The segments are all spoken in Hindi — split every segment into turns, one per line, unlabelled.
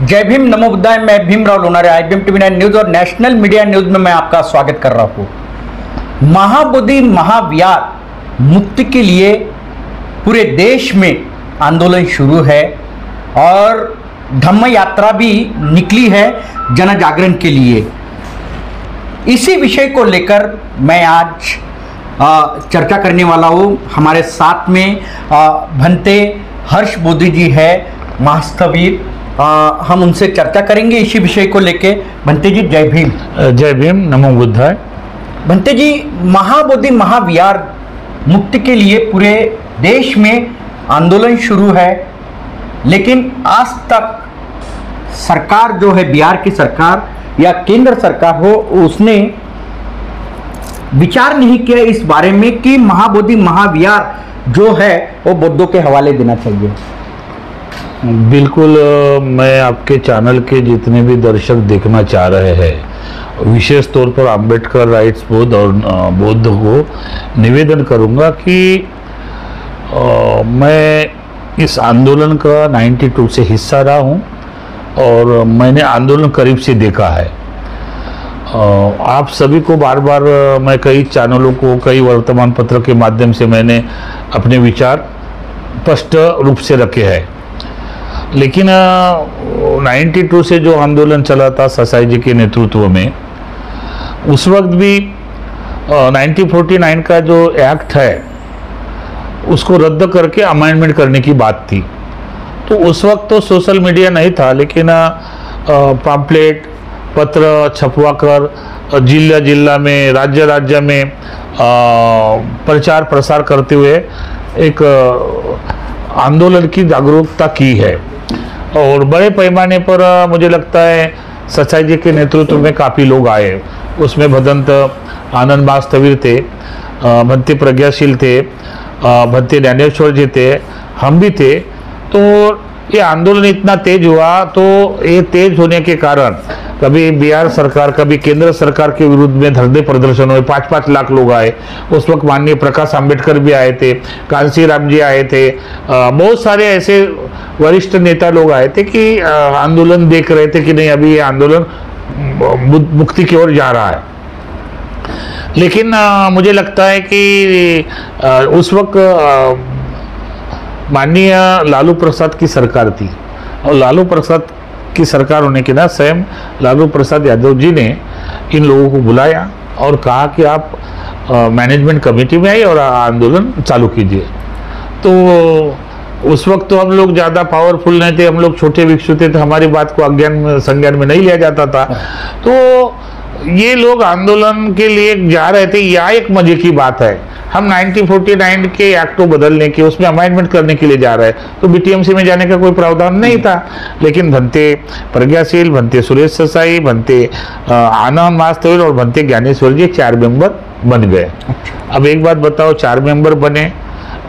जय भीम, नमो बुद्धाय। मैं Bhimrao Lonare, IBM TV9 news और नेशनल मीडिया न्यूज में मैं आपका स्वागत कर रहा हूँ। महाबोधि महाविहार मुक्ति के लिए पूरे देश में आंदोलन शुरू है और धम्म यात्रा भी निकली है जन जागरण के लिए। इसी विषय को लेकर मैं आज चर्चा करने वाला हूँ। हमारे साथ में भंते हर्ष बोधी जी है, महास्थवीर। हम उनसे चर्चा करेंगे इसी विषय को लेके। भंते जी जय भीम।
जय भीम, नमो बुद्धाय।
भंते जी, महाबोधि महाविहार मुक्ति के लिए पूरे देश में आंदोलन शुरू है, लेकिन आज तक सरकार जो है, बिहार की सरकार या केंद्र सरकार हो, उसने विचार नहीं किया इस बारे में कि महाबोधि महाविहार जो है वो बौद्धों के हवाले देना चाहिए।
बिल्कुल, मैं आपके चैनल के जितने भी दर्शक देखना चाह रहे हैं, विशेष तौर पर अंबेडकर राइट्स बौद्ध और बौद्ध को निवेदन करूंगा कि मैं इस आंदोलन का 92 से हिस्सा रहा हूं और मैंने आंदोलन करीब से देखा है। आप सभी को बार बार मैं कई चैनलों को, कई वर्तमान पत्र के माध्यम से मैंने अपने विचार स्पष्ट रूप से रखे हैं। लेकिन 92 से जो आंदोलन चला था ससाई जी के नेतृत्व में, उस वक्त भी 1949 का जो एक्ट है उसको रद्द करके अमेंडमेंट करने की बात थी। तो उस वक्त तो सोशल मीडिया नहीं था, लेकिन पम्पलेट पत्र छपवाकर जिला जिला में, राज्य राज्य में प्रचार प्रसार करते हुए एक आंदोलन की जागरूकता की है। और बड़े पैमाने पर मुझे लगता है सचाई जी के नेतृत्व में काफ़ी लोग आए। उसमें भदंत आनंद महास्थवीर थे, भंते प्रज्ञाशील थे, भंते ज्ञानेश्वर जी थे, हम भी थे। तो ये आंदोलन इतना तेज हुआ, तो ये तेज होने के कारण कभी बिहार सरकार, कभी केंद्र सरकार के विरुद्ध में धरने प्रदर्शन हुए। 5-5 लाख लोग आए। उस वक्त माननीय प्रकाश आंबेडकर भी आए थे, कांसी राम जी आए थे, बहुत सारे ऐसे वरिष्ठ नेता लोग आए थे कि आंदोलन देख रहे थे कि नहीं, अभी ये आंदोलन मुक्ति की ओर जा रहा है। लेकिन मुझे लगता है कि उस वक्त माननीय लालू प्रसाद की सरकार थी और लालू प्रसाद की सरकार होने के ना, स्वयं लालू प्रसाद यादव जी ने इन लोगों को बुलाया और कहा कि आप मैनेजमेंट कमेटी में आइए और आंदोलन चालू कीजिए। तो उस वक्त तो हम लोग ज़्यादा पावरफुल नहीं थे, हम लोग छोटे विकसित थे, हमारी बात को संज्ञान में नहीं लिया जाता था। तो ये लोग आंदोलन के लिए जा रहे थे। यह एक मजे की बात है, हम 1949 के एक्ट को बदलने के, उसमें अमेंडमेंट करने के लिए जा रहे हैं। तो BTMC में जाने का कोई प्रावधान नहीं था। लेकिन भंते प्रज्ञाशील, भंते सुरेश ससाई, भंते आनंद महास्थवीर और भंते ज्ञानेश्वर जी 4 मेंबर बन गए। अब एक बात बताओ, 4 मेंबर बने,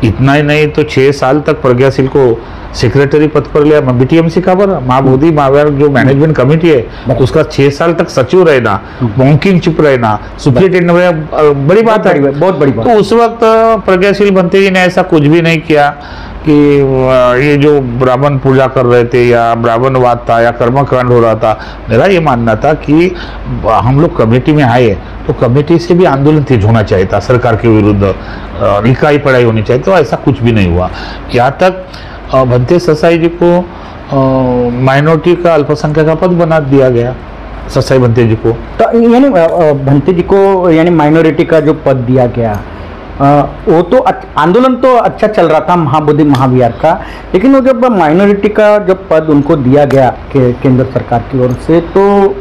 इतना ही नहीं तो 6 साल तक प्रज्ञाशील को सेक्रेटरी पद पर लिया। BTMC का महाबोधि महाविहार जो मैनेजमेंट कमेटी है उसका 6 साल तक सचिव रहना, मॉन्किंग चुप रहना, सुप्रिंटेंडेंट, बड़ी बात है, बहुत बड़ी बात। तो उस वक्त प्रज्ञाशील भंते जी ने ऐसा कुछ भी नहीं किया कि ये जो ब्राह्मण पूजा कर रहे थे या ब्राह्मणवाद था या कर्मकांड हो रहा था। मेरा ये मानना था कि हम लोग कमेटी में आए तो कमेटी से भी आंदोलन तेज होना चाहिए था, सरकार के विरुद्ध इकाई पढ़ाई होनी चाहिए। तो ऐसा कुछ भी नहीं हुआ। यहाँ तक भंते ससाई जी को माइनॉरिटी का अल्पसंख्यक का पद बना दिया गया, ससाई भंते जी को।
तो यानी भंते जी को यानी माइनॉरिटी का जो पद दिया गया, वो तो आंदोलन तो अच्छा चल रहा था महाबोधि महाविहार का, लेकिन वो जब माइनॉरिटी का जब पद उनको दिया गया केंद्र सरकार की ओर से, तो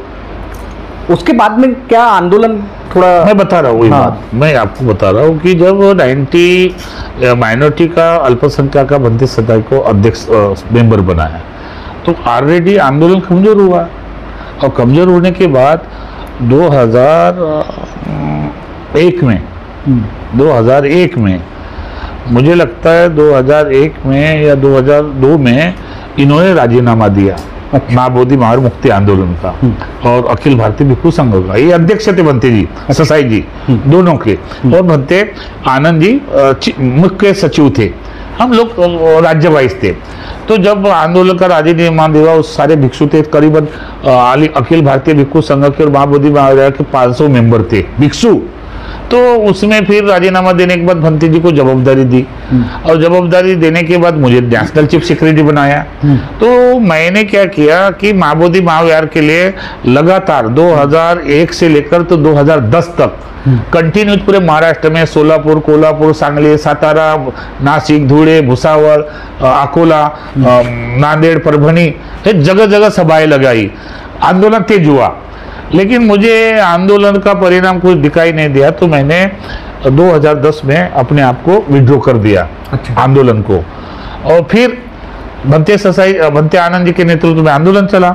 उसके बाद में क्या आंदोलन थोड़ा,
मैं बता रहा हूँ। हाँ, मैं आपको बता रहा हूँ कि जब 90 माइनॉरिटी का अल्पसंख्यक का भंते ससाई को अध्यक्ष मेंबर बनाया, तो ऑलरेडी आंदोलन कमजोर हुआ। और कमजोर होने के बाद 2001 में मुझे लगता है 2001 में या 2002 में इन्होंने राजीनामा दिया महाबोधि महाविहार मुक्ति आंदोलन का और अखिल भारतीय भिक्षु संघ का। ये अध्यक्ष थे भंते जी, ससाई जी दोनों के, और भंते आनंद जी मुख्य सचिव थे। हम लोग राज्य वाइज थे। तो जब आंदोलन का राजीनामा दिया, उस सारे भिक्षु थे, करीबन अखिल भारतीय भिक्षु संघ के और महाबोधि महाविहार के 500 मेंबर थे भिक्षु। तो उसमें फिर राजीनामा देने के बाद भंते जी को जवाबदारी दी, और जवाबदारी देने के बाद मुझे नेशनल चीफ सेक्रेटरी बनाया। तो मैंने क्या किया कि महाबोधि महाविहार के लिए लगातार 2001 से लेकर तो 2010 तक कंटिन्यूस पूरे महाराष्ट्र में सोलापुर, कोल्हापुर, सांगली, सातारा, नासिक, धुळे, भुसावळ, अकोला, नांदेड़, परभणी, जगह जगह सभाएं लगाई। आंदोलन तेज हुआ, लेकिन मुझे आंदोलन का परिणाम कुछ दिखाई नहीं दिया। तो मैंने 2010 में अपने आप को विड्रॉ कर दिया। अच्छा। आंदोलन को। और फिर भंते आनंद जी के नेतृत्व में आंदोलन चला।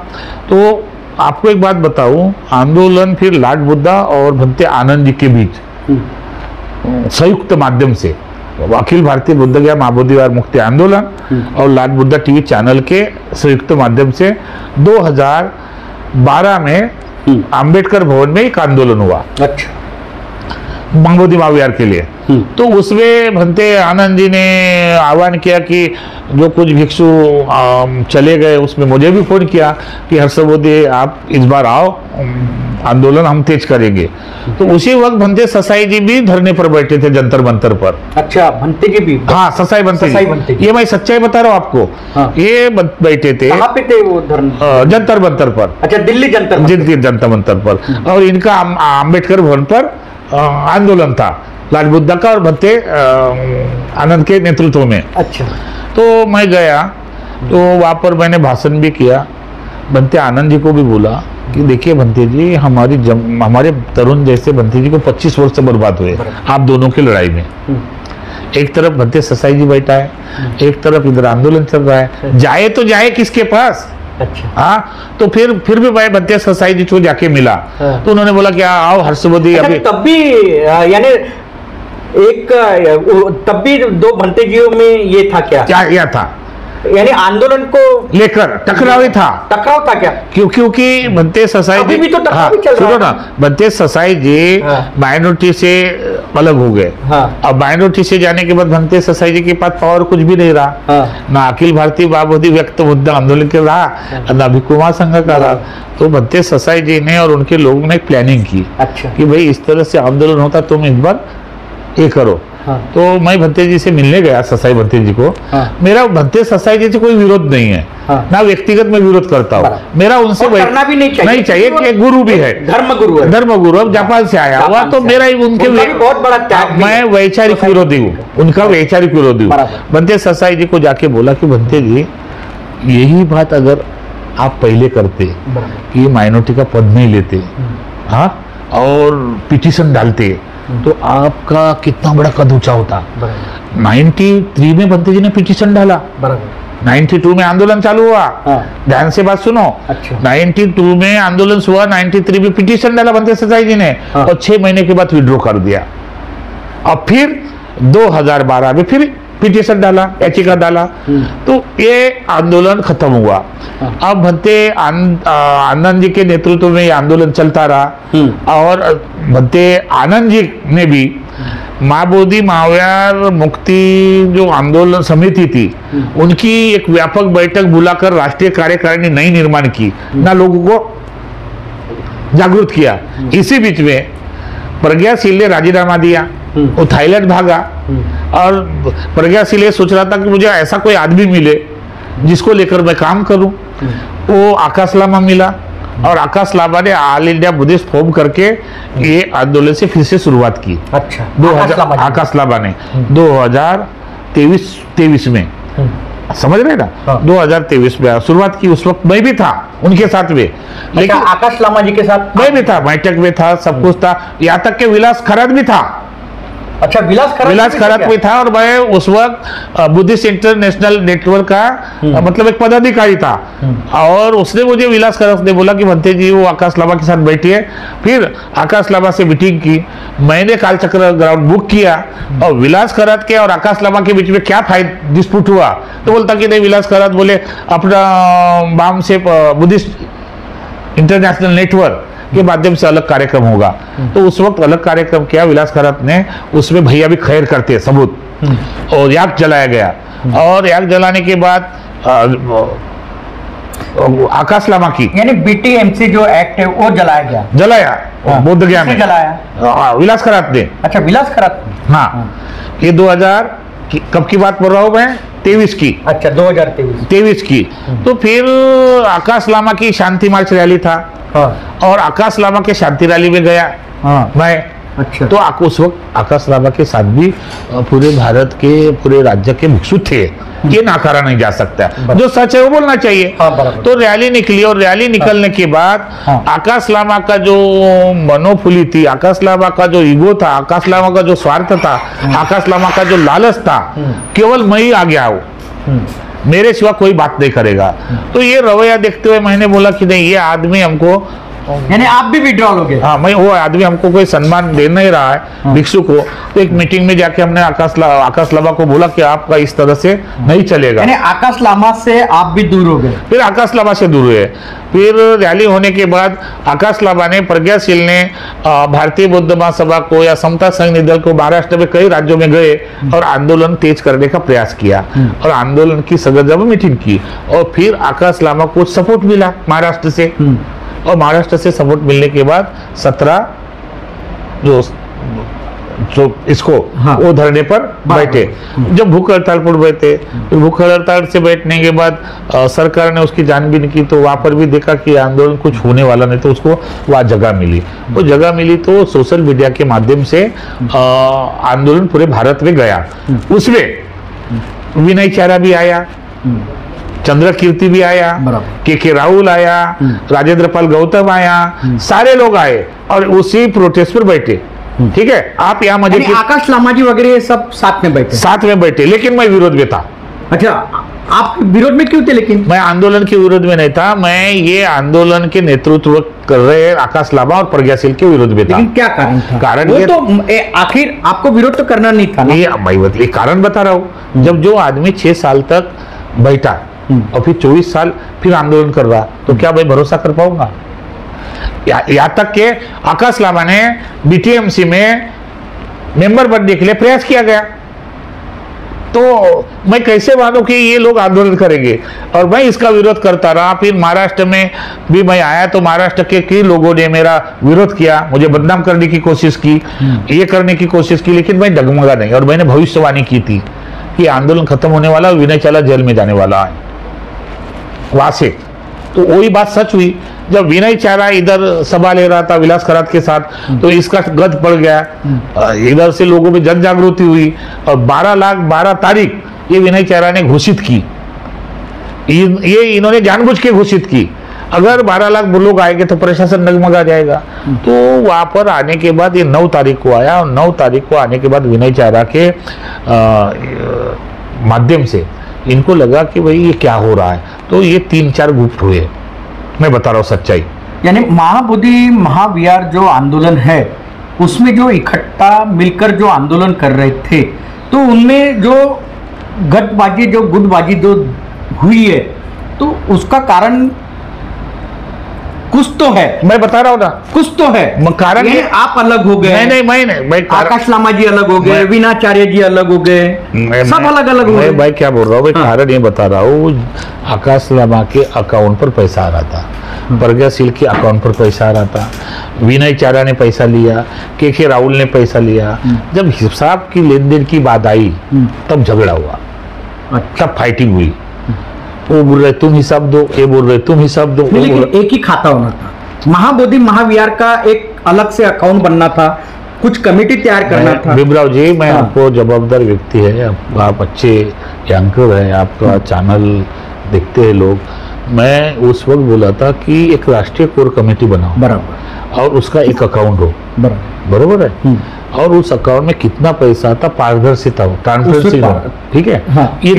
तो आपको एक बात बताऊं, आंदोलन फिर लाड बुद्धा और भंते आनंद जी के बीच संयुक्त माध्यम से अखिल भारतीय बुद्ध गया महाबोधि विहार मुक्ति आंदोलन और लाड बुद्धा टीवी चैनल के संयुक्त माध्यम से 2012 में अंबेडकर भवन में एक आंदोलन हुआ। अच्छा। महाबोधि महाविहार के लिए। तो उसमें भंते आनंद जी ने आह्वान किया कि जो कुछ भिक्षु चले गए, उसमें मुझे भी फोन किया कि हर्षबोधे आप इस बार आओ, आंदोलन हम तेज करेंगे। तो उसी वक्त भंते ससाई जी भी धरने पर बैठे थे जंतर मंतर पर। अच्छा, भंते जी भी? हाँ, ससाई भंते जी। ये मैं सच्चाई बता रहा हूँ आपको। हाँ। ये बैठे थे। कहाँ पे थे वो धरने? जंतर मंतर पर। अच्छा, दिल्ली जंतर मंतर पर। और इनका अम्बेडकर भवन पर आंदोलन था लाड बुद्धा का और भंते आनंद के नेतृत्व में। अच्छा। तो मैं गया, तो वहाँ पर मैंने भाषण भी किया। भंते आनंद जी को भी बोला कि देखिए भंते जी, हमारे तरुण जैसे भंते जी को 25 वर्ष से बर्बाद हुए आप दोनों की लड़ाई में। एक तरफ भंते ससाई जी बैठा है, एक तरफ इधर आंदोलन चल रहा है, जाए तो जाए किसके पास? अच्छा। हाँ, तो फिर भी भाई भंते ससाई जी को जाके मिला। तो उन्होंने बोला कि आओ हर्षबोधे। अभी तब भी यानी तब भी दो भंते जियों में ये था क्या था, यानी आंदोलन को लेकर टकराव था क्या? क्योंकि भंते ससाई जी भी तो टकराव चल रहा है ना। भंते ससाई जी माइनॉरिटी से अलग हो गए। अब माइनॉरिटी से जाने के बाद भंते ससाई जी के पास पावर कुछ भी नहीं रहा। ना अखिल भारतीय महाबोधि व्यक्त मुद्दा आंदोलन के रहा, ना भिक्षु संघ का रहा। तो भंते ससाई जी ने और उनके लोगों ने प्लानिंग की। अच्छा। कि भाई इस तरह से आंदोलन होता, तुम एक बार ये करो। हाँ। तो मैं भंते जी से मिलने गया, ससाई भंते जी को। हाँ। मेरा भंते ससाई जी से कोई विरोध नहीं है। हाँ। ना व्यक्तिगत में विरोध करता हूँ, मेरा उनसे करना भी नहीं चाहिए कि गुरु भी है, धर्म गुरु अब जापान से आया हुआ, तो मेरा उनके बहुत बड़ा त्याग। मैं वैचारिक विरोधी हूँ, उनका वैचारिक विरोधी हूँ। भंते ससाई जी को जाके बोला कि भंते जी, यही बात अगर आप पहले करते कि माइनॉरिटी का पद नहीं लेते, हाँ, और पिटीशन डालते, तो आपका कितना बड़ा कद ऊंचा होता। 93 में भंते जी ने पिटीशन डाला। 92 में आंदोलन चालू हुआ। ध्यान से बात सुनो। अच्छा। 92 में आंदोलन हुआ, 93 में पिटीशन डाला भंते ससाई जी ने। और 6 महीने के बाद विड्रॉ कर दिया। और फिर 2012 में फिर पिटीशन डाला, याचिका डाला। तो ये आंदोलन खत्म हुआ। अब भंते आनंद जी के नेतृत्व में ये आंदोलन चलता रहा। और भंते आनंद जी ने भी महाबोधि महाविहार मुक्ति जो आंदोलन समिति थी, उनकी एक व्यापक बैठक बुलाकर राष्ट्रीय कार्यकारिणी नई निर्माण की, ना लोगों को जागरूक किया। इसी बीच में प्रज्ञाशील ने राजीनामा दिया, वो थाईलैंड भागा। और प्रज्ञाशील सोच रहा था कि मुझे ऐसा कोई आदमी मिले जिसको लेकर मैं काम करूं। वो आकाश लामा मिला, और आकाश लामा ने ऑल इंडिया बुद्धिस्ट फॉर्म करके ये आंदोलन से फिर से शुरुआत की। अच्छा। आकाश लामा ने 2023 में, समझ रहे ना? हाँ। 2023 में शुरुआत की। उस वक्त मैं भी था उनके साथ में। लेकिन आकाश लामा जी के साथ मैं भी था, बैठक में था, सब कुछ था, यहाँ तक के विलास खराद भी था। अच्छा, विलास खरात भी था। और मैं उस वक्त बुद्धिस्ट इंटरनेशनल नेटवर्क का मतलब एक पदाधिकारी था। और उसने मुझे विलास खरात ने बोला कि भंते जी वो आकाश लामा के साथ बैठिए। फिर आकाश लामा से मीटिंग की, मैंने कालचक्र ग्राउंड बुक किया। और विलास खरात के और आकाश लामा के बीच में क्या डिस्प्यूट हुआ, तो बोलता कि नहीं, विलास खरात बोले अपना बाम से बुद्धिस्ट इंटरनेशनल नेटवर्क के माध्यम से अलग कार्यक्रम होगा। तो उस वक्त अलग कार्यक्रम किया विलास खरात ने, उसमें भैया भी खैर करते सबूत, और याद जलाया गया। और आग जलाने के बाद आकाश लामा की,
यानी बीटीएमसी जो एक्ट है वो जलाया गया,
जलाया बोध गया में,
जलाया
विलास खरात ने।
अच्छा, विलास खरात।
हाँ, ये 2000 कब की बात कर रहा हूँ मैं, 23 की।
अच्छा, 2023
की। तो फिर आकाश लामा की शांति मार्च रैली था।
हाँ।
और आकाश लामा के शांति रैली में गया।
हाँ।
मैं।
अच्छा।
तो उस वक्त आकाश लामा के साथ भी पूरे भारत के पूरे राज्य के भिक्षु थे, ये नाकारा नहीं जा सकता, जो सच है वो बोलना चाहिए।
हाँ,
तो रैली निकली और रैली निकलने के बाद आकाश लामा का जो मनोफुली थी, आकाश लामा का जो ईगो था, आकाश लामा का जो स्वार्थ था, आकाश लामा का जो लालच था, केवल मैं ही आ गया हूँ, मेरे सिवा कोई बात नहीं करेगा। तो ये रवैया देखते हुए मैंने बोला कि नहीं, ये आदमी हमको,
यानी आप भी विड्रॉल हो गए।
हाँ, मैं, वो आदमी हमको कोई सम्मान दे नहीं रहा है भिक्षु को। तो एक मीटिंग में जाके हमने आकाश लामा को बोला कि आपका इस तरह से नहीं चलेगा।
यानी आकाश लामा से आप भी दूर हो गए।
फिर आकाश लामा से दूर हुए। फिर रैली होने के बाद आकाश लामा ने, प्रज्ञाशील ने भारतीय बौद्ध महासभा को या समता संघ दल को महाराष्ट्र में कई राज्यों में गए और आंदोलन तेज करने का प्रयास किया और आंदोलन की सगर्जा में मीटिंग की। और फिर आकाश लामा को सपोर्ट मिला महाराष्ट्र से, और महाराष्ट्र से सपोर्ट मिलने के बाद 17 जो इसको, हाँ, वो धरने पर बैठे। जब भूख हड़ताल पर बैठे, भूख हड़ताल से बैठने के बाद सरकार ने उसकी जानबीन की, तो वहां पर भी देखा कि आंदोलन कुछ होने वाला नहीं, तो उसको वहां जगह मिली। वो जगह मिली तो सोशल मीडिया के माध्यम से आंदोलन पूरे भारत में गया। उसमें विनय चारा भी आया, चंद्र कीर्ति भी आया, के राहुल आया, राजेंद्र पाल गौतम आया, सारे लोग आए और उसी प्रोटेस्ट पर बैठे। ठीक है, आप यहाँ मजे की,
आकाश लामा जी वगैरह सब साथ में बैठे,
लेकिन मैं विरोध में था।
अच्छा, आप विरोध में क्यों थे? लेकिन
मैं आंदोलन के विरोध में नहीं था, मैं ये आंदोलन के नेतृत्व कर रहे आकाश लामा और प्रज्ञाशील के विरोध में था।
लेकिन क्या कारण था?
कारण
वो
ये
तो आखिर आपको विरोध तो करना नहीं था ना?
ये कारण बता रहा हूँ। जब जो आदमी 6 साल तक बैठा और फिर 24 साल फिर आंदोलन कर रहा, तो क्या मैं भरोसा कर पाऊंगा? यहाँ तक के आकाश लामा ने बीटीएमसी में मेंबर बनने के लिए प्रयास किया गया, तो मैं कैसे मानूं कि ये लोग आंदोलन करेंगे? और मैं इसका विरोध करता रहा। फिर महाराष्ट्र में भी मैं आया तो महाराष्ट्र के कई लोगों ने मेरा विरोध किया, मुझे बदनाम करने की कोशिश की, ये करने की कोशिश की, लेकिन मैं डगमगा नहीं। और मैंने भविष्यवाणी की थी कि आंदोलन खत्म होने वाला, विनय चारा जेल में जाने वाला है वहां से। तो वही बात सच हुई। जब विनय चारा इधर सभा ले रहा था विलास खरात के साथ, तो इसका गद पड़ गया, इधर से लोगों में जन जागृति हुई और 12 तारीख ये विनय चारा ने घोषित की। ये इन्होंने जानबूझ के घोषित की, अगर 12 लाख लोग आएंगे तो प्रशासन डगमगा जाएगा। तो वहां पर आने के बाद ये 9 तारीख को आया, और 9 तारीख को आने के बाद विनय चारा के माध्यम से इनको लगा कि भाई ये क्या हो रहा है, तो ये 3-4 गुट हुए। मैं बता रहा हूँ सच्चाई।
यानी महाबोधि महाविहार जो आंदोलन है उसमें जो इकट्ठा मिलकर जो आंदोलन कर रहे थे, तो उनमें जो गठबाजी जो गुटबाजी जो हुई है, तो उसका कारण कुछ तो है।
मैं बता रहा हूँ ना,
कुछ तो है कारण। आप अलग हो गए, नहीं, आकाश लामा जी अलग हो गए, विनाचार्य जी अलग हो गए, सब अलग अलग हो गए।
भाई क्या बोल रहा हूँ, कारण ये बता रहा हूँ। आकाश लामा के अकाउंट पर पैसा आ रहा था, प्रज्ञाशील के अकाउंट पर पैसा आ रहा था, विनय चारा ने पैसा लिया, के राहुल ने पैसा लिया। जब हिसाब की लेन देन की बात आई तब झगड़ा हुआ, तब फाइटिंग हुई। वो बोल रहे तुम हिसाब दो, ये बोल रहे तुम हिसाब दो।
लेकिन एक ही खाता होना था। महाबोधि महाविहार का एक अलग से अकाउंट बनना था, कुछ कमेटी तैयार करना था।
भीमराव जी, मैं आपको जवाबदार व्यक्ति है, आप अच्छे एंकर हैं, आपका चैनल देखते हैं लोग। मैं उस वक्त बोला था कि एक राष्ट्रीय कोर कमेटी बनाओ,
बराबर,
और उसका एक अकाउंट हो, बराबर है, और उस अकाउंट में कितना पैसा था पारदर्शिता हो, ट्रांसपेरेंसी हो। ठीक है,
हाँ,
ये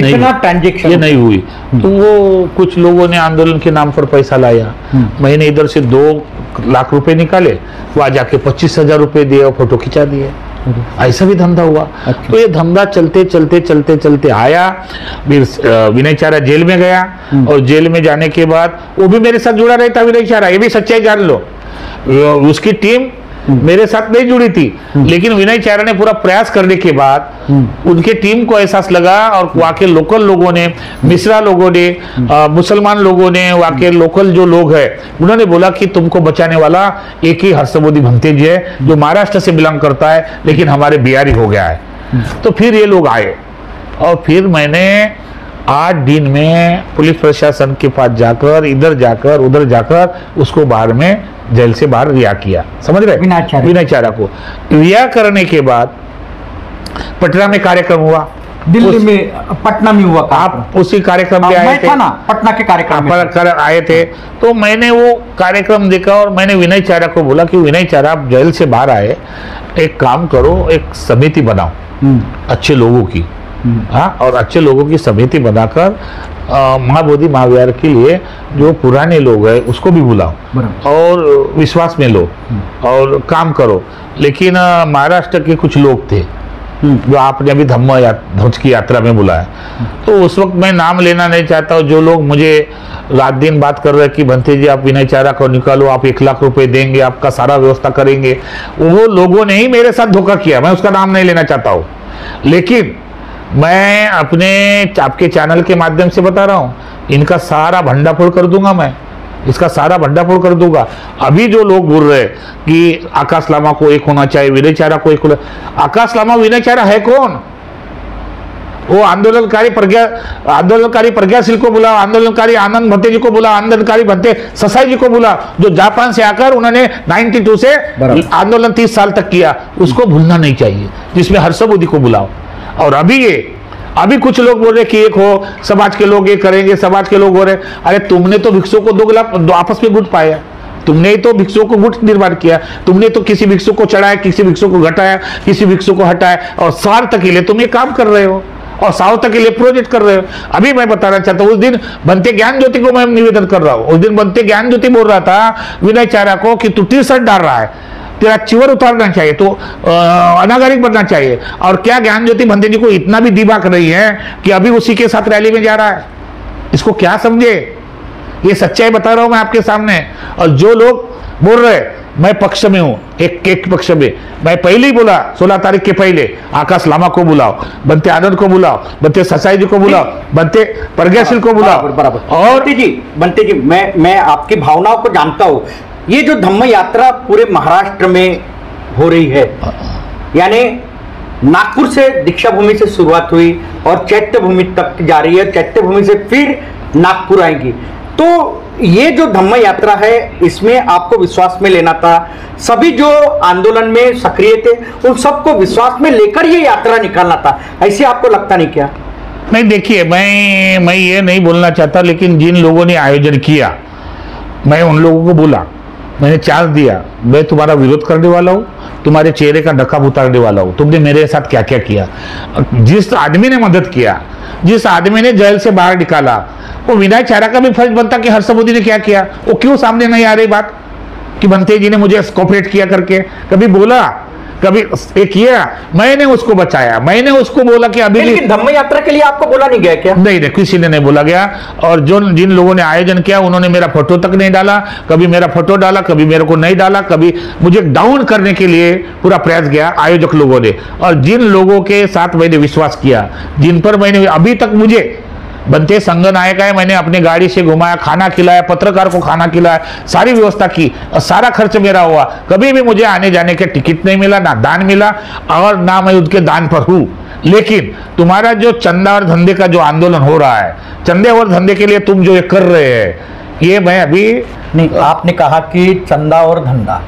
नहीं हुई। तो वो कुछ लोगों ने आंदोलन के नाम पर पैसा लाया। मैंने इधर से 2 लाख रुपए निकाले, वहां जाके 25,000 रुपए दिए और फोटो खिंचा दिए। ऐसा भी धंधा हुआ। तो ये धंधा चलते आया। विनय चारा जेल में गया, और जेल में जाने के बाद वो भी मेरे साथ जुड़ा रहता विनय चारा, ये भी सच्चाई जान लो। उसकी टीम मेरे साथ नहीं जुड़ी थी, लेकिन विनय चारा ने पूरा प्रयास करने के बाद उनके टीम को एहसास लगा और वहाँ के लोकल लोगों ने, मिश्रा लोगों ने, मुसलमान लोगों ने, वहाँ के लोकल जो लोग हैं, उन्होंने बोला कि तुमको बचाने वाला एक ही हर्षबोधी भंते जी है जो महाराष्ट्र से बिलोंग करता है लेकिन हमारे बिहारी हो गया है। तो फिर ये लोग आए और फिर मैंने 8 दिन में पुलिस प्रशासन के पास जाकर, इधर जाकर उधर जाकर उसको बाहर में जेल से बाहर रिहा किया। समझ रहे? विनय चारा को रिहा करने के बाद पटना में कार्यक्रम हुआ,
दिल्ली में, पटना में हुआ।
आप उसी कार्यक्रम में आए थे ना?
पटना के कार्यक्रम में
आए थे। तो मैंने वो कार्यक्रम देखा और मैंने विनय चारा को बोला कि विनय चारा, आप जेल से बाहर आए, एक काम करो, एक समिति बनाओ अच्छे लोगों की, हाँ, और अच्छे लोगों की समिति बनाकर महाबोधि महाविहार के लिए जो पुराने लोग हैं उसको भी बुलाओ और विश्वास में लो और काम करो। लेकिन महाराष्ट्र के कुछ लोग थे जो आपने अभी ध्वज की यात्रा में बुलाया, तो उस वक्त मैं नाम लेना नहीं चाहता हूँ। जो लोग मुझे रात दिन बात कर रहे हैं कि भंते जी आप विनय चारा को निकालो, आप 1 लाख रुपए देंगे, आपका सारा व्यवस्था करेंगे, वो लोगों ने ही मेरे साथ धोखा किया। मैं उसका नाम नहीं लेना चाहता हूँ, लेकिन मैं अपने आपके चैनल के माध्यम से बता रहा हूँ, इनका सारा भंडाफोड़ कर दूंगा, मैं इसका सारा भंडाफोड़ कर दूंगा। अभी जो लोग बोल रहे हैं कि आकाश लामा को एक होना चाहिए, विनय चारा को एक होना, आकाश लामा विनय चारा है कौन? वो आंदोलनकारी प्रज्ञाशील को बुला, आंदोलनकारी आनंद भंते जी को बुला, आंदोलनकारी भंते ससाई जी को बुला, जो जापान से आकर उन्होंने 92 से आंदोलन 30 साल तक किया, उसको भूलना नहीं चाहिए। जिसमें हर्षबोधी को बुलाओ। और अभी कुछ लोग बोल रहे कि एक हो, समाज के लोग ये करेंगे, समाज के लोग हो रहे। अरे तुमने तो भिक्षुओं को दो आपस में गुट पाया, तुमने ही तो भिक्षुओं को गुट निर्माण किया, तुमने तो किसी भिक्षु को चढ़ाया, किसी भिक्षु को घटाया, किसी भिक्षु को हटाया, और स्वार्थ के लिए तुम ये काम कर रहे हो और स्वार्थ के लिए प्रोजेक्ट कर रहे हो। अभी मैं बताना चाहता हूँ, उस दिन बनते ज्ञान ज्योति को मैं निवेदन कर रहा हूँ, उस दिन बनते ज्ञान ज्योति बोल रहा था विनय चारा को कि तू टी-शर्ट डाल रहा है, तेरा चिवर उतारना चाहिए, तो अनागरिक बनना चाहिए। और क्या ज्ञान ज्योति भंते जी को इतना भी दिमाग नहीं है कि अभी उसी के साथ रैली में जा रहा है? इसको क्या समझे? ये सच्चाई बता रहा हूं मैं आपके सामने। और जो लोग बोल रहे मैं पक्ष में हूं, एक पक्ष में, मैं पहले ही बोला 16 तारीख के पहले आकाश लामा को बुलाओ, बनते आनंद को बुलाओ, बनते ससाई जी को बुलाओ, बनते प्रज्ञाशील को बुलाओ।
बराबर। और बनते जी मैं आपकी भावनाओं को जानता हूं। ये जो धम्म यात्रा पूरे महाराष्ट्र में हो रही है, यानी नागपुर से दीक्षा भूमि से शुरुआत हुई और चैत्य भूमि तक जा रही है, चैत्य भूमि से फिर नागपुर आएंगी, तो ये जो धम्म यात्रा है इसमें आपको विश्वास में लेना था। सभी जो आंदोलन में सक्रिय थे उन सबको विश्वास में लेकर ये यात्रा निकालना था, ऐसे आपको लगता नहीं क्या?
नहीं, देखिए, मैं ये नहीं बोलना चाहता, लेकिन जिन लोगों ने आयोजन किया, मैं उन लोगों को बोला, मैंने चार्ज दिया, मैं तुम्हारा विरोध करने वाला हूँ, तुम्हारे चेहरे का नकाब उतारने वाला हूँ, तुमने मेरे साथ क्या क्या किया। जिस आदमी ने मदद किया, जिस आदमी ने जेल से बाहर निकाला, वो विनय चारा का भी फर्ज बनता कि हर्षबोधी ने क्या किया। वो क्यों सामने नहीं आ रही बात कि भंते जी ने मुझे कोऑपरेट किया करके? कभी बोला, कभी ये किया? मैंने उसको बचाया, मैंने उसको बोला कि अभी
लेकिन धम्म यात्रा के लिए आपको बोला नहीं गया क्या?
नहीं, किसी ने नहीं बोला गया। और जिन लोगों ने आयोजन किया उन्होंने मेरा फोटो तक नहीं डाला, कभी मेरा फोटो डाला, कभी मेरे को नहीं डाला, कभी मुझे डाउन करने के लिए पूरा प्रयास किया आयोजक लोगों ने। और जिन लोगों के साथ मैंने विश्वास किया, जिन पर मैंने अभी तक मुझे बनते संघ नायक है, मैंने अपने गाड़ी से घुमाया, खाना खिलाया, पत्रकार को खाना खिलाया, सारी व्यवस्था की और सारा खर्च मेरा हुआ। कभी भी मुझे आने जाने के टिकट नहीं मिला, ना दान मिला और ना मैं उनके दान पर हूँ। लेकिन तुम्हारा जो चंदा और धंधे का जो आंदोलन हो रहा है, चंदे और धंधे के लिए तुम जो ये कर रहे हैं, ये मैं अभी
नहीं। आपने कहा कि चंदा और धंधा,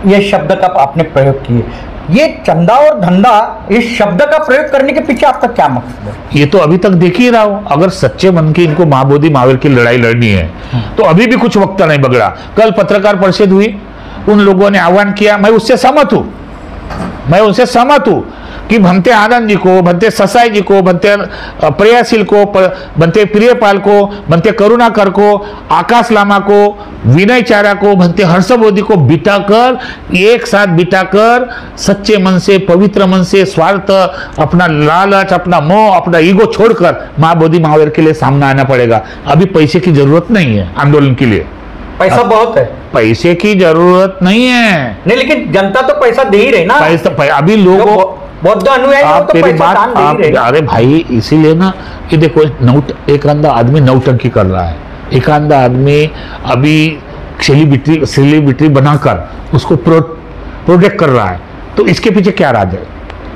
ये शब्द का आपने प्रयोग किए, ये चंदा और धंधा, इस शब्द का प्रयोग करने के पीछे आपका क्या मकसद है?
ये तो अभी तक देख ही रहा हूं। अगर सच्चे मन की इनको महाबोधि महावीर की लड़ाई लड़नी है तो अभी भी कुछ वक्त नहीं बगड़ा। कल पत्रकार परिषद हुई, उन लोगों ने आह्वान किया, मैं उससे सहमत हूं, मैं उनसे सहमत हूं कि भंते आनंद जी को, भंते ससाई जी को, भंते प्रयाशील को, भंते प्रियपाल को, भंते करुणाकर को, आकाश लामा को, विनय चारा को, भंते हर्षबोधी को बिठाकर, एक साथ बिठाकर सच्चे मन से, पवित्र मन से, स्वार्थ, अपना लालच, अपना मोह, अपना ईगो छोड़कर महाबोधि महावीर के लिए सामने आना पड़ेगा। अभी पैसे की जरूरत नहीं है आंदोलन के लिए,
पैसा बहुत है,
पैसे की जरूरत नहीं है।
नहीं लेकिन जनता तो पैसा दे ही रही ना।
अभी लोगों
बौद्ध अनुयायी
आप
तो
मेरी
पैसा
बात
दान दे ही
आप,
रहे।
अरे भाई इसीलिए ना कि देखो एक अंधा आदमी नौटंकी कर रहा है, एक अंधा आदमी अभी सेलिब्रिटी बनाकर उसको प्रोटेक्ट कर रहा है, तो इसके पीछे क्या राज है?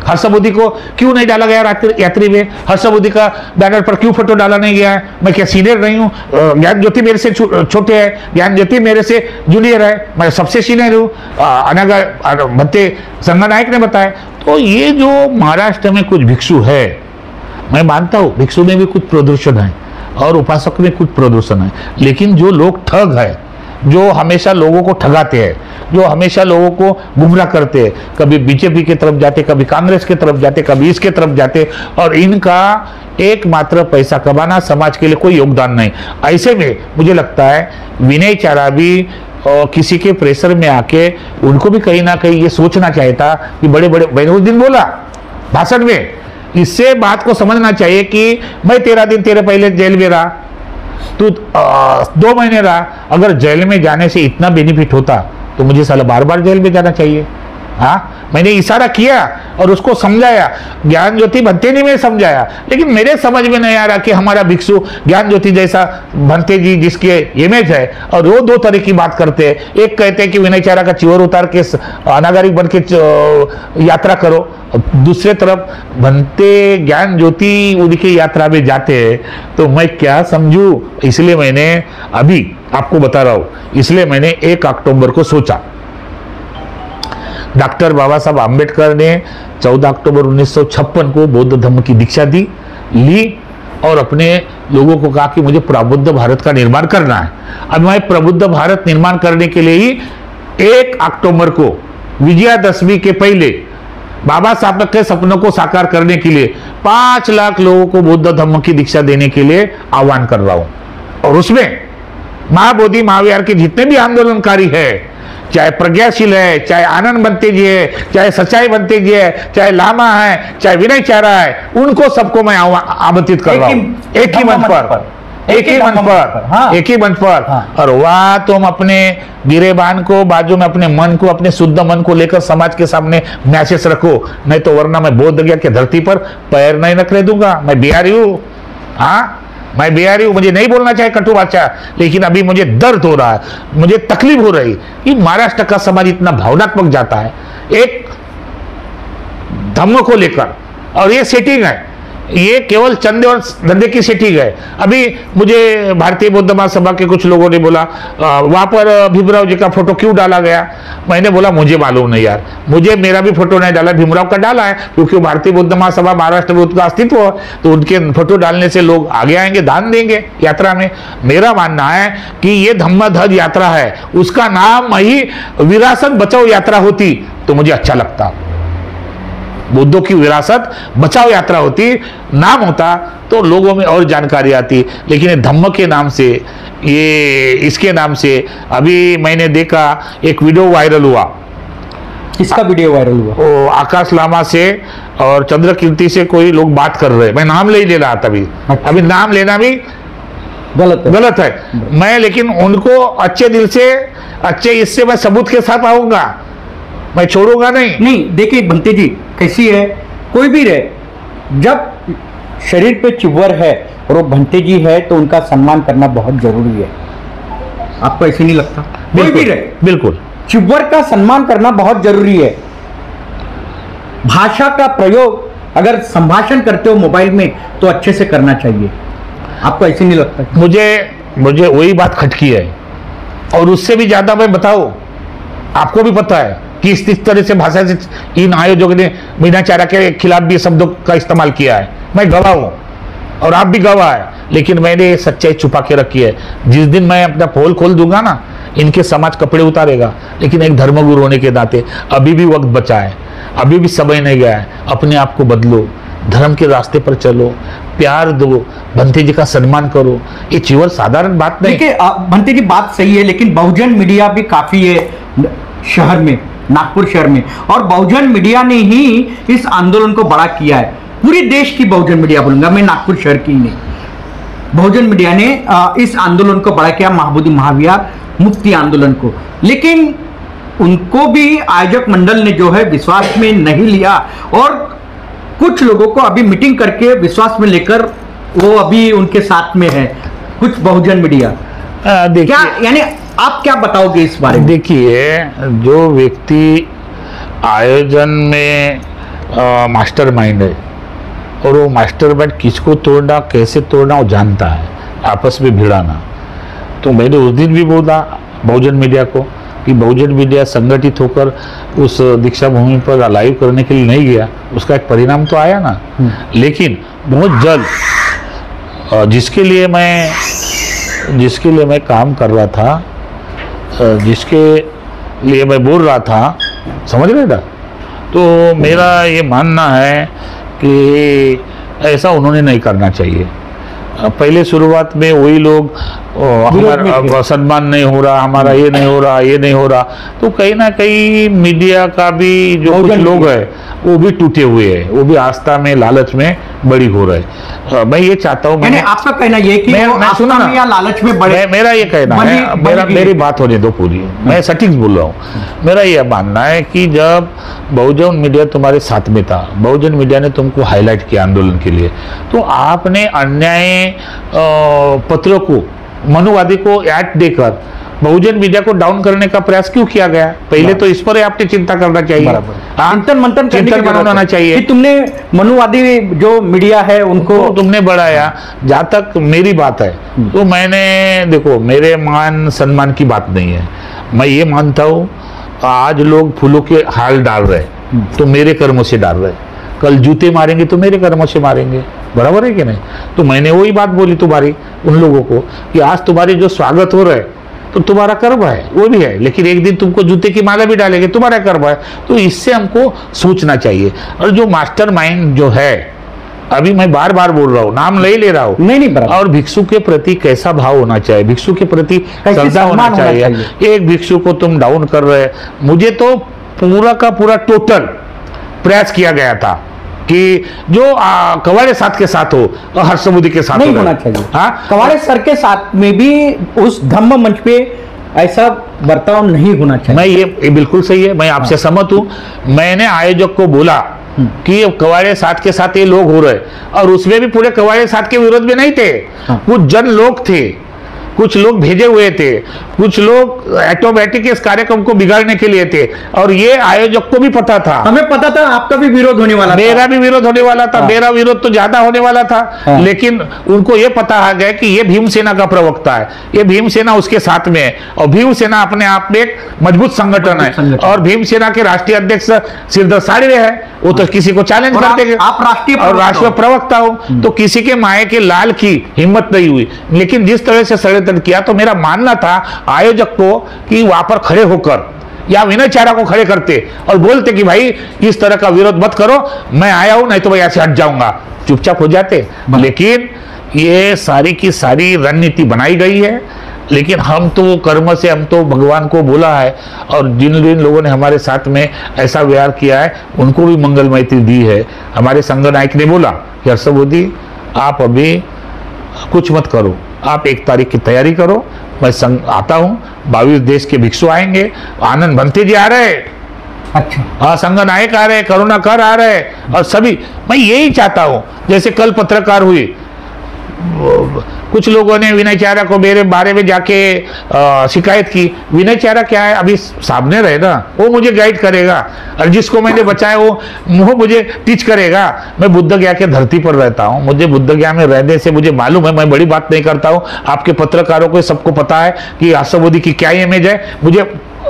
हर्ष मोदी को क्यों नहीं डाला गया यात्री में? हर्ष मोदी का बैनर पर क्यों फोटो डाला नहीं गया है? मैं क्या सीनियर नहीं हूँ? ज्ञान ज्योति मेरे से छोटे है, ज्ञान ज्योति मेरे से जूनियर है, मैं सबसे सीनियर हूँ, अनागा भत्ते संघ नायक ने बताया। तो ये जो महाराष्ट्र में कुछ भिक्षु है, मैं मानता हूँ भिक्षु में भी कुछ प्रदूषण है और उपासक में कुछ प्रदूषण है, लेकिन जो लोग ठग है, जो हमेशा लोगों को ठगाते हैं, जो हमेशा लोगों को गुमराह करते हैं, कभी बीजेपी की तरफ जाते, कभी कांग्रेस की तरफ जाते, कभी इसके तरफ जाते, और इनका एकमात्र पैसा कमाना, समाज के लिए कोई योगदान नहीं। ऐसे में मुझे लगता है विनय चारा भी किसी के प्रेशर में आके उनको भी कहीं ना कहीं ये सोचना चाहिए था कि बड़े बड़े, मैंने उस दिन बोला भाषण में, इससे बात को समझना चाहिए कि मैं 13 दिन तेरे पहले जेल में रहा, तू 2 महीने रहा, अगर जेल में जाने से इतना बेनिफिट होता तो मुझे साला बार बार जेल में जाना चाहिए। हाँ, मैंने इशारा किया और उसको समझाया, ज्ञान ज्योति भंते ने समझाया, लेकिन मेरे समझ में नहीं आ रहा कि हमारा भिक्षु ज्ञान ज्योति जैसा भंते जी जिसके इमेज है, और वो 2 तरह की बात करते हैं। एक कहते हैं कि विनय चारा का चिवर उतार के अनागारिक बन के यात्रा करो, दूसरे तरफ भंते ज्ञान ज्योति उनकी यात्रा में जाते हैं, तो मैं क्या समझूं? इसलिए मैंने अभी आपको बता रहा हूं, इसलिए मैंने 1 अक्टूबर को सोचा। डॉक्टर बाबा साहब आम्बेडकर ने 14 अक्टूबर 1956 को बौद्ध धर्म की दीक्षा ली और अपने लोगों को कहा कि मुझे प्रबुद्ध भारत का निर्माण करना है। अब मैं प्रबुद्ध भारत निर्माण करने के लिए ही 1 अक्टूबर को विजयादशमी के पहले बाबा साहब के सपनों को साकार करने के लिए 5 लाख लोगों को बौद्ध धर्म की दीक्षा देने के लिए आह्वान कर रहा हूं। और उसमें महाबोधि महाविहार के जितने भी आंदोलनकारी है, चाहे प्रज्ञाशील है, चाहे आनंद बनते जी है, चाहे सच्चाई बनते जी है, चाहे लामा है, चाहे विनय चारा है, उनको सबको मैं आमंत्रित कर रहा हूं एक ही मंच पर, एक ही मंच पर। और वहां तुम अपने गिरेबान को बाजू में, अपने मन को, अपने शुद्ध मन को लेकर समाज के सामने मैसेज रखो, नहीं तो वरना मैं बोध गया कि धरती पर पैर नहीं रखने दूंगा। मैं बिहारी हूं, हाँ मैं बिहारी हूं, मुझे नहीं बोलना चाहिए कटु भाषा, लेकिन अभी मुझे दर्द हो रहा है, मुझे तकलीफ हो रही कि महाराष्ट्र का समाज इतना भावनात्मक जाता है एक धर्म को लेकर, और ये सेटिंग है, ये केवल चंदे और धंधे की सेटिंग है। अभी मुझे भारतीय बौद्ध महासभा के कुछ लोगों ने बोला वहां पर भीमराव जी का फोटो क्यों डाला गया? मैंने बोला मुझे मालूम नहीं यार, मुझे मेरा भी फोटो नहीं डाला, भीमराव का डाला है, क्योंकि भारतीय बौद्ध महासभा महाराष्ट्र में उसका अस्तित्व है, तो उनके फोटो डालने से लोग आगे आएंगे, दान देंगे यात्रा में। मेरा मानना है कि ये धम्म ध्वज यात्रा है, उसका नाम ही विरासत बचाओ यात्रा होती तो मुझे अच्छा लगता, बुद्धों की विरासत बचाओ यात्रा होती नाम होता तो लोगों में और जानकारी आती। लेकिन धम्म के नाम से, ये इसके नाम से, अभी मैंने देखा एक वीडियो वायरल हुआ।
किसका वीडियो वायरल हुआ?
वो आकाश लामा से और चंद्र कीर्ति से कोई लोग बात कर रहे हैं, मैं नाम नहीं ले रहा था अभी नाम लेना भी गलत है। मैं लेकिन उनको अच्छे दिल से, अच्छे इससे मैं सबूत के साथ आऊंगा, मैं छोड़ूंगा नहीं।
देखिए भंते जी कैसी है, कोई भी रहे, जब शरीर पे चिवर है और वो भंते जी है तो उनका सम्मान करना बहुत जरूरी है। आपको ऐसे नहीं लगता? कोई भी रहे,
बिल्कुल
चिवर का सम्मान करना बहुत जरूरी है। भाषा का प्रयोग अगर संभाषण करते हो मोबाइल में तो अच्छे से करना चाहिए। आपको ऐसे नहीं लगता?
मुझे वही बात खटकी है, और उससे भी ज्यादा मैं बताऊं, आपको भी पता है कि इस तरह से भाषा से इन आयोजकों ने मीना चारा के खिलाफ भी शब्दों का इस्तेमाल किया है। मैं गवाह हूं और आप भी गवाह है, लेकिन मैंने सच्चाई छुपा के रखी है। जिस दिन मैं अपना पोल खोल दूंगा ना, इनके समाज कपड़े उतारेगा। लेकिन एक धर्मगुरु होने के नाते अभी भी वक्त बचा है, अभी भी समय नहीं गया है। अपने आप को बदलो, धर्म के रास्ते पर चलो, प्यार दो, भंते जी का सम्मान करो। ये केवल साधारण बात नहीं।
देखिए भंते जी बात सही है, लेकिन बहुजन मीडिया भी काफी है शहर में, नागपुर शहर में, और बहुजन मीडिया ने ही इस आंदोलन को बड़ा किया है। पूरे देश की बहुजन मीडिया बोलूंगा मैं, नागपुर शहर की नहीं। बहुजन मीडिया ने इस आंदोलन को बड़ा किया। महाबोधि महाविहार मुक्ति आंदोलन को, लेकिन उनको भी आयोजक मंडल ने जो है विश्वास में नहीं लिया और कुछ लोगों को अभी मीटिंग करके विश्वास में लेकर वो अभी उनके साथ में है कुछ बहुजन मीडिया। क्या यानी आप क्या बताओगे इस बारे में?
देखिए, जो व्यक्ति आयोजन में मास्टरमाइंड है और वो मास्टरमाइंड किसको तोड़ना कैसे तोड़ना वो जानता है, आपस में भिड़ाना। तो मैंने उस दिन भी बोला बहुजन मीडिया को कि बहुजन मीडिया संगठित होकर उस दीक्षा भूमि पर लाइव करने के लिए नहीं गया, उसका एक परिणाम तो आया ना। लेकिन बहुत जल्द जिसके लिए मैं काम कर रहा था, जिसके लिए मैं बोल रहा था, समझ रहे ना, तो मेरा ये मानना है कि ऐसा उन्होंने नहीं करना चाहिए। पहले शुरुआत में वही लोग हमारा सम्मान नहीं हो रहा, हमारा ये नहीं हो रहा, तो कहीं ना कहीं मीडिया का भी जो कुछ लोग हैं वो भी टूटे हुए हैं, वो भी आस्था में लालच में बड़ी हो रहे। मैं ये चाहता हूँ,
आपका कहना ये कि
मैं सुना ना,
या लालच में बड़े,
मेरा ये कहना है, मेरी बात होने दो पूरी, मैं सटीक बोल रहा हूँ। मेरा ये मानना है कि जब बहुजन मीडिया तुम्हारे साथ में था, बहुजन मीडिया ने तुमको हाईलाइट किया आंदोलन के लिए, तो आपने अन्याय पत्रों को, मनुवादी को ऐड देकर बहुजन मीडिया को डाउन करने का प्रयास क्यों किया गया? पहले तो इस पर आपने चिंता करना चाहिए, चिंतन बनाना चाहिए
कि तुमने मनुवादी जो मीडिया है उनको
तुमने बढ़ाया। जहाँ तक मेरी बात है तो मैंने, देखो, मेरे मान सम्मान की बात नहीं है, मैं ये मानता हूँ आज लोग फूलों के हाल डाल रहे तो मेरे कर्मों से डाल रहे, कल जूते मारेंगे तो मेरे कर्मों से मारेंगे, बराबर है कि नहीं? तो मैंने वही बात बोली तुम्हारी उन लोगों को कि आज तुम्हारी जो स्वागत हो रहा है तो तुम्हारा कर्म है, वो भी है, लेकिन एक दिन तुमको जूते की माला भी डालेंगे, तुम्हारा कर्म है। तो इससे हमको सोचना चाहिए। और जो मास्टरमाइंड जो है, अभी मैं बार बार बोल रहा हूँ, नाम नहीं ले रहा हूँ,
नहीं,
और भिक्षु के प्रति कैसा भाव होना चाहिए, भिक्षु के प्रति श्रद्धा होना चाहिए। एक भिक्षु को तुम डाउन कर रहे, मुझे तो पूरा का पूरा टोटल प्रयास किया गया था कि जो कवाड़े साथ के साथ हो और हर्षमुदी के साथ
नहीं होना चाहिए। हाँ, कवाड़े सर के साथ में भी उस धम्म मंच पे ऐसा बर्ताव नहीं होना चाहिए।
मैं ये बिल्कुल सही है, मैं आपसे सहमत हूँ। मैंने आयोजक को बोला कि कवाड़े साथ के साथ ये लोग हो रहे, और उसमें भी पूरे कवाड़े साथ के विरोध में नहीं थे, कुछ जन लोग थे, कुछ लोग भेजे हुए थे, कुछ लोग ऑटोमेटिक इस कार्यक्रम को बिगाड़ने के लिए थे, और ये आयोजक को भी पता था,
हमें पता था आपका भी विरोध होने वाला था,
मेरा भी विरोध होने वाला था, मेरा विरोध तो ज्यादा होने वाला था, लेकिन उनको ये पता आ गया कि ये भीमसेना का प्रवक्ता है, ये भीमसेना उसके साथ में है, और भीमसेना अपने आप में एक मजबूत संगठन है, और भीमसेना के राष्ट्रीय अध्यक्ष सिरदर साड़े है, वो तो किसी को चैलेंज करते,
आप
राष्ट्रीय प्रवक्ता हो, तो किसी के माए के लाल की हिम्मत नहीं हुई। लेकिन जिस तरह से षड्यंत्र किया, तो मेरा मानना था आयोजक को कि वहां पर खड़े होकर या विनय चारा को खड़े करते और बोलते कि भाई इस तरह का विरोध मत करो, मैं आया हूं, नहीं तो मैं यहां से हट जाऊंगा, चुपचाप हो जाते। लेकिन ये सारी की सारी रणनीति बनाई गई है, लेकिन हम तो कर्म से, हम तो भगवान को बोला है, और जिन जिन लोगों ने हमारे साथ में ऐसा व्यवहार किया है उनको भी मंगलमयती दी है। हमारे संघ नायक ने बोला कि हर्षबोधी आप अभी कुछ मत करो, आप 1 तारीख की तैयारी करो, मैं संघ आता हूँ, 22 देश के भिक्षु आएंगे, आनंद भंते जी आ रहे,
अच्छा,
हाँ, संघ नायक आ रहे, करुणाकर आ रहे, और सभी। मैं यही चाहता हूँ, जैसे कल पत्रकार हुई, कुछ लोगों ने विनय चारा को मेरे बारे में जाके शिकायत की। विनय चारा क्या है, अभी सामने रहे ना, वो मुझे गाइड करेगा, और जिसको मैंने बचाया वो मुझे टीच करेगा। मैं बुद्ध गया के धरती पर रहता हूँ, मुझे बुद्ध गया में रहने से मुझे मालूम है, मैं बड़ी बात नहीं करता हूँ। आपके पत्रकारों को सबको पता है कि हर्षबोधी की क्या इमेज है, मुझे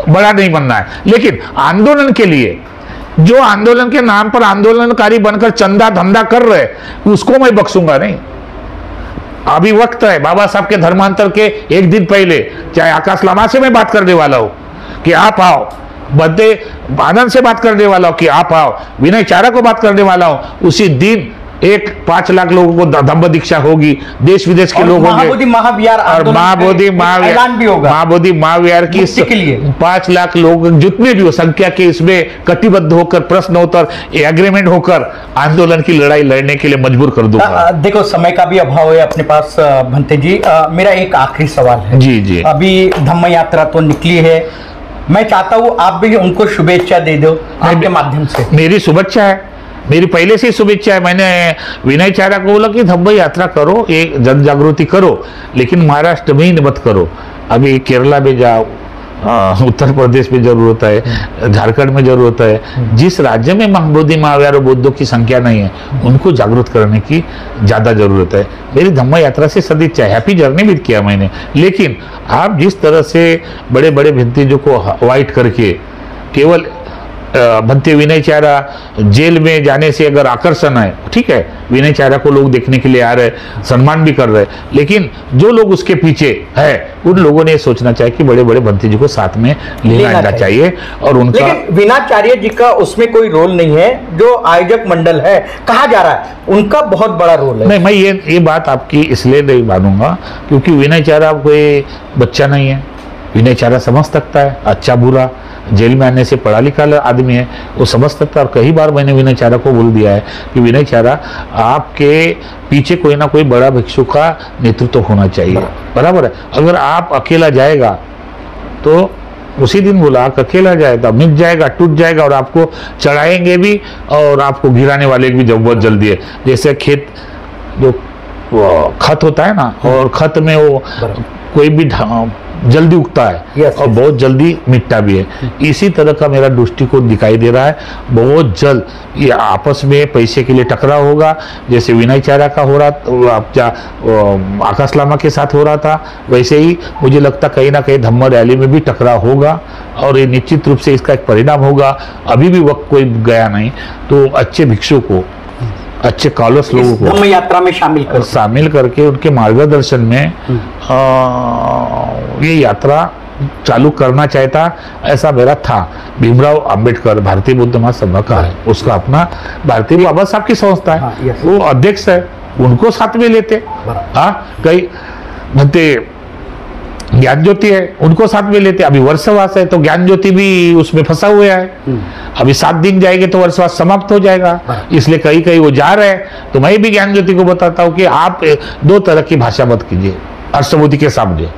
बड़ा नहीं बनना है। लेकिन आंदोलन के लिए जो आंदोलन के नाम पर आंदोलनकारी बनकर चंदा धंधा कर रहे, उसको मैं बख्शूंगा नहीं। अभी वक्त है, बाबा साहब के धर्मांतर के 1 दिन पहले, चाहे आकाश लामा से मैं बात करने वाला हूं कि आप आओ, बद्दे आनंद से बात करने वाला हूं कि आप आओ, विनय चारा को बात करने वाला हूं, उसी दिन एक 5 लाख लोगों को धम्म दीक्षा होगी, देश विदेश के लोग होंगे,
महाबोधि महाविहार
और महाबोधि
ऐलान भी होगा,
महाबोधि महाविहार की
के लिए
5 लाख लोग जितने भी हो संख्या के इसमें कटिबद्ध होकर प्रश्नोत्तर एग्रीमेंट होकर आंदोलन की लड़ाई लड़ने के लिए मजबूर कर दूंगा।
देखो समय का भी अभाव है अपने पास भंते जी, मेरा एक आखिरी सवाल है।
जी जी।
अभी धम्म यात्रा तो निकली है, मैं चाहता हूँ आप भी उनको शुभेच्छा दे दो आपके माध्यम से।
मेरी शुभेच्छा है, मेरी पहले से ही शुभेच्छा है। मैंने विनय चारा को बोला कि धम्म यात्रा करो, एक जन जागृति करो, लेकिन महाराष्ट्र में ही मत करो। अभी केरला में जाओ, उत्तर प्रदेश में जरूरत है, झारखंड में जरूरत है। जिस राज्य में महाबोधि महाविहार और बौद्धों की संख्या नहीं है उनको जागरूक करने की ज्यादा जरूरत है। मेरी धम्म यात्रा से सदिच्छा है, हैप्पी जर्नी भी किया मैंने, लेकिन आप जिस तरह से बड़े बड़े भित्तिजों को अवॉइड करके केवल भंते विनय चारा जेल में जाने से अगर आकर्षण है, ठीक है, विनय चारा को लोग देखने के लिए आ रहे, सम्मान भी कर रहे, लेकिन जो लोग उसके पीछे है उन लोगों ने सोचना चाहिए कि बड़े बड़े भंते जी को साथ में लेना चाहिए। और उनका
लेकिन विनाचार्य जी का उसमें कोई रोल नहीं है, जो आयोजक मंडल है कहा जा रहा है उनका बहुत बड़ा रोल है।
नहीं, मैं ये बात आपकी इसलिए नहीं मानूंगा क्योंकि विनय चारा कोई बच्चा नहीं है। विनय चारा समझ सकता है अच्छा बुरा, जेल में आने से पढ़ा लिखा आदमी है, वो समझ सकता है। और कई बार मैंने विनय चारा को बोल दिया है कि विनय चारा आपके पीछे कोई ना कोई बड़ा भिक्षु का नेतृत्व होना चाहिए, बराबर है। अगर आप अकेला जाएगा तो उसी दिन बोला अकेला जाएगा, मिट जाएगा, टूट जाएगा, और आपको चढ़ाएंगे भी और आपको गिराने वाले भी जब बहुत जल्दी है। जैसे खेत जो खत होता है ना, और खत में वो कोई भी जल्दी उगता है और बहुत जल्दी मिटता भी है। इसी तरह का मेरा दृष्टिकोण दिखाई दे रहा है। बहुत जल्द ये आपस में पैसे के लिए टकराव होगा, जैसे विनय चारा का हो रहा, आकाश लामा के साथ हो रहा था, वैसे ही मुझे लगता कहीं ना कहीं धम्म रैली में भी टकराव होगा, और ये निश्चित रूप से इसका एक परिणाम होगा। अभी भी वक्त कोई गया नहीं, तो अच्छे भिक्षु को, अच्छे कॉलर्स लोगों को
धम्म यात्रा में शामिल
करके उनके मार्गदर्शन में ये यात्रा चालू करना चाहता, ऐसा मेरा था। भीमराव अंबेडकर भारतीय बौद्ध महासभा का है, उसका अपना भारतीय बाबा साहब की संस्था है, वो अध्यक्ष है, उनको साथ में लेते। कई भंते ज्ञान ज्योति है, उनको साथ में लेते। अभी वर्षवास है तो ज्ञान ज्योति भी उसमें फंसा हुआ है। अभी 7 दिन जाएंगे तो वर्षवास समाप्त हो जाएगा, इसलिए कहीं कहीं वो जा रहे हैं। तो मैं भी ज्ञान ज्योति को बताता हूँ कि आप 2 तरह की भाषा मत कीजिए हर्षबोधि के सामने।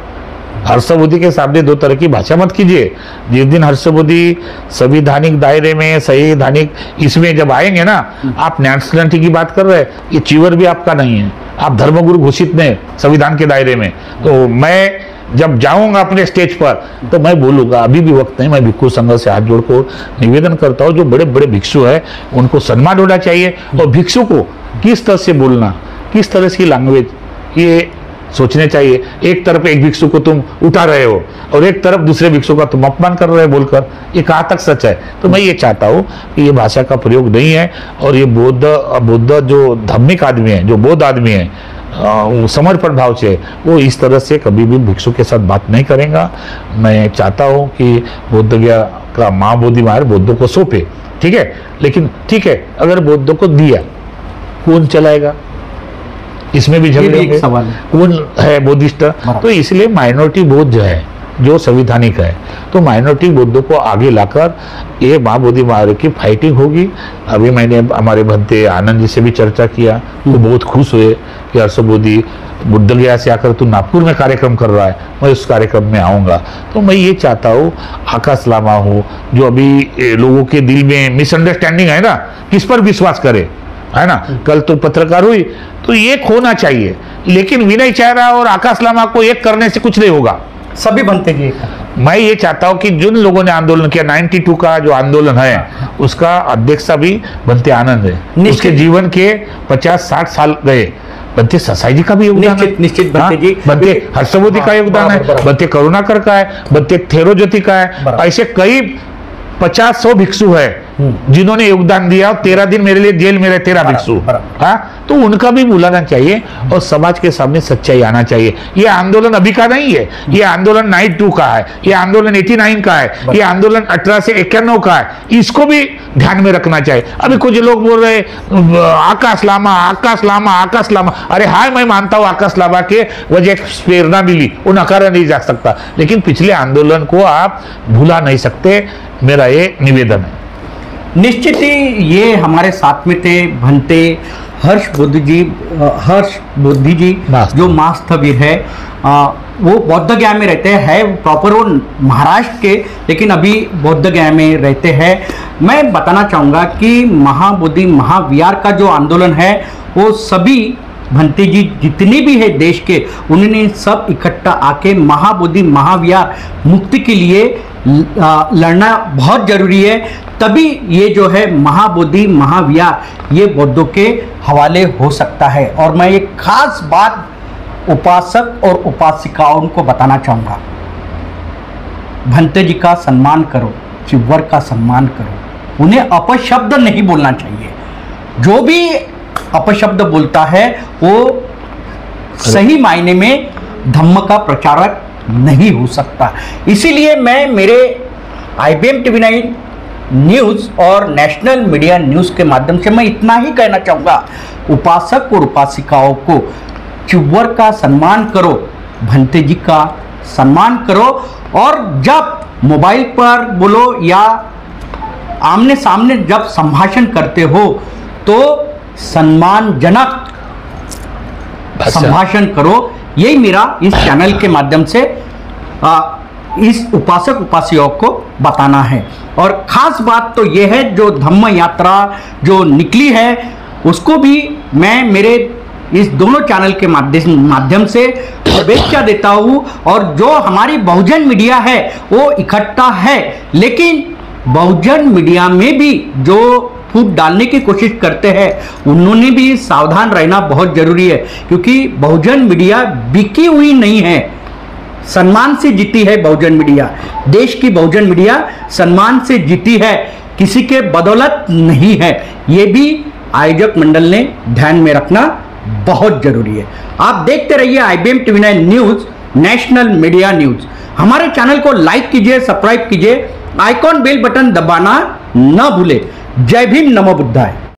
हर्षबोधि के सामने 2 तरह की भाषा मत कीजिए। जिस दिन हर्षबोधि संवैधानिक दायरे में, संवैधानिक इसमें जब आएंगे ना, आप नेशनलिटी की बात कर रहे हैं, ये चीवर भी आपका नहीं है, आप धर्मगुरु घोषित नहीं संविधान के दायरे में। तो मैं जब जाऊंगा अपने स्टेज पर तो मैं बोलूंगा, अभी भी वक्त नहीं। मैं भिक्षु संघ से हाथ जोड़कर निवेदन करता हूँ, जो बड़े बड़े भिक्षु है उनको सम्मान होना चाहिए, और भिक्षु को किस तरह से बोलना, किस तरह की लैंग्वेज, ये सोचने चाहिए। एक तरफ एक भिक्षु को तुम उठा रहे हो और एक तरफ दूसरे भिक्षु का तुम अपमान कर रहे हो बोलकर, ये कहाँ तक सच है? तो मैं ये चाहता हूँ कि ये भाषा का प्रयोग नहीं है, और ये बौद्ध जो धार्मिक आदमी है, जो बौद्ध आदमी है, समर्पण भाव से, वो इस तरह से कभी भी भिक्षु के साथ बात नहीं करेगा। मैं चाहता हूँ कि बौद्ध गया का महाबोधि महाराज बौद्धों को सौंपे, ठीक है, लेकिन ठीक है अगर बौद्धों को दिया कौन चलाएगा, इसमें भी झगड़े होंगे, कौन है बौद्धिस्ट। तो इसलिए माइनॉरिटी बौद्ध जो है, जो संवैधानिक है, तो माइनॉरिटी बौद्धों को आगे लाकर ये महाबोधि महाराज की फाइटिंग होगी। अभी मैंने हमारे भंते आनंद जी से भी चर्चा किया, तो बहुत खुश हुए कि हर्षबोधि बुद्ध गया से आकर तू नागपुर में कार्यक्रम कर रहा है, मैं उस कार्यक्रम में आऊँगा। तो मैं ये चाहता हूँ आकाश लामा हो, जो अभी लोगों के दिल में मिसअंडरस्टैंडिंग है ना, किस पर विश्वास करे, है ना, कल तो पत्रकार हुई, तो एक होना चाहिए। लेकिन विनय चारा और आकाश लामा को एक करने से कुछ नहीं होगा,
सभी बनते जी।
मैं ये चाहता हूं कि जिन लोगों ने आंदोलन किया, 92 का जो आंदोलन है, उसका अध्यक्ष भी बनते आनंद है, उसके जीवन के 50-60 साल गए। बनते ससाई जी का भी योगदान है,
निश्चित बनते जी,
बनते हर्षबोधि का योगदान है, बनते करुणाकर का है, बनते थेरोज्योति का है, ऐसे कई 50-100 भिक्षु है जिन्होंने योगदान दिया, 13 दिन मेरे लिए जेल में रहे 13 भिक्षु, हाँ, तो उनका भी बुलाना चाहिए और समाज के सामने सच्चाई आना चाहिए। ये आंदोलन अभी का नहीं है, ये आंदोलन 92 का है, ये आंदोलन 89 का है, ये आंदोलन 18 से 91 का है, इसको भी ध्यान में रखना चाहिए। अभी कुछ लोग बोल रहे आकाश लामा, आकाश लामा, आकाश लामा। अरे हाय, मैं मानता हूं आकाश लामा के वजह प्रेरणा मिली, वो नकारा नहीं जा सकता, लेकिन पिछले आंदोलन को आप भुला नहीं सकते, मेरा ये निवेदन है।
निश्चित ही ये हमारे साथ में थे भंते हर्ष बुद्धि जी जो मास्थवीर है, वो बौद्ध गया में रहते हैं, प्रॉपर वो महाराष्ट्र के, लेकिन अभी बौद्ध गया में रहते हैं। मैं बताना चाहूँगा कि महाबोधि महाविहार का जो आंदोलन है वो सभी भंते जी जितने भी है देश के, उन्होंने सब इकट्ठा आके महाबोधि महाविहार मुक्ति के लिए लड़ना बहुत जरूरी है, तभी ये जो है महाबोधि महाविहार ये बौद्धों के हवाले हो सकता है। और मैं एक खास बात उपासक और उपासिकाओं को बताना चाहूँगा, भंते जी का सम्मान करो, चिव्वर का सम्मान करो, उन्हें अपशब्द नहीं बोलना चाहिए। जो भी अपशब्द बोलता है वो सही मायने में धम्म का प्रचारक नहीं हो सकता। इसीलिए मैं मेरे IBM TV9 न्यूज़ और नेशनल मीडिया न्यूज़ के माध्यम से मैं इतना ही कहना चाहूँगा, उपासक और उपासिकाओं को चिव्वर का सम्मान करो, भंते जी का सम्मान करो, और जब मोबाइल पर बोलो या आमने सामने जब संभाषण करते हो तो सम्मानजनक संभाषण करो। यही मेरा इस चैनल के माध्यम से इस उपासक उपासिकाओं को बताना है। और खास बात तो यह है, जो धम्म यात्रा जो निकली है उसको भी मैं मेरे इस दोनों चैनल के माध्यम से शुभेच्छा देता हूँ। और जो हमारी बहुजन मीडिया है वो इकट्ठा है, लेकिन बहुजन मीडिया में भी जो फूट डालने की कोशिश करते हैं उन्होंने भी सावधान रहना बहुत जरूरी है, क्योंकि बहुजन मीडिया बिकी हुई नहीं है, सम्मान से जीती है बहुजन मीडिया। देश की बहुजन मीडिया सम्मान से जीती है, किसी के बदौलत नहीं है। ये भी आयोजक मंडल ने ध्यान में रखना बहुत जरूरी है। आप देखते रहिए IBM TV9 news, national media news. हमारे चैनल को लाइक कीजिए, सब्सक्राइब कीजिए, आइकॉन बेल बटन दबाना न भूले। जय भीम, नमो बुद्धाय।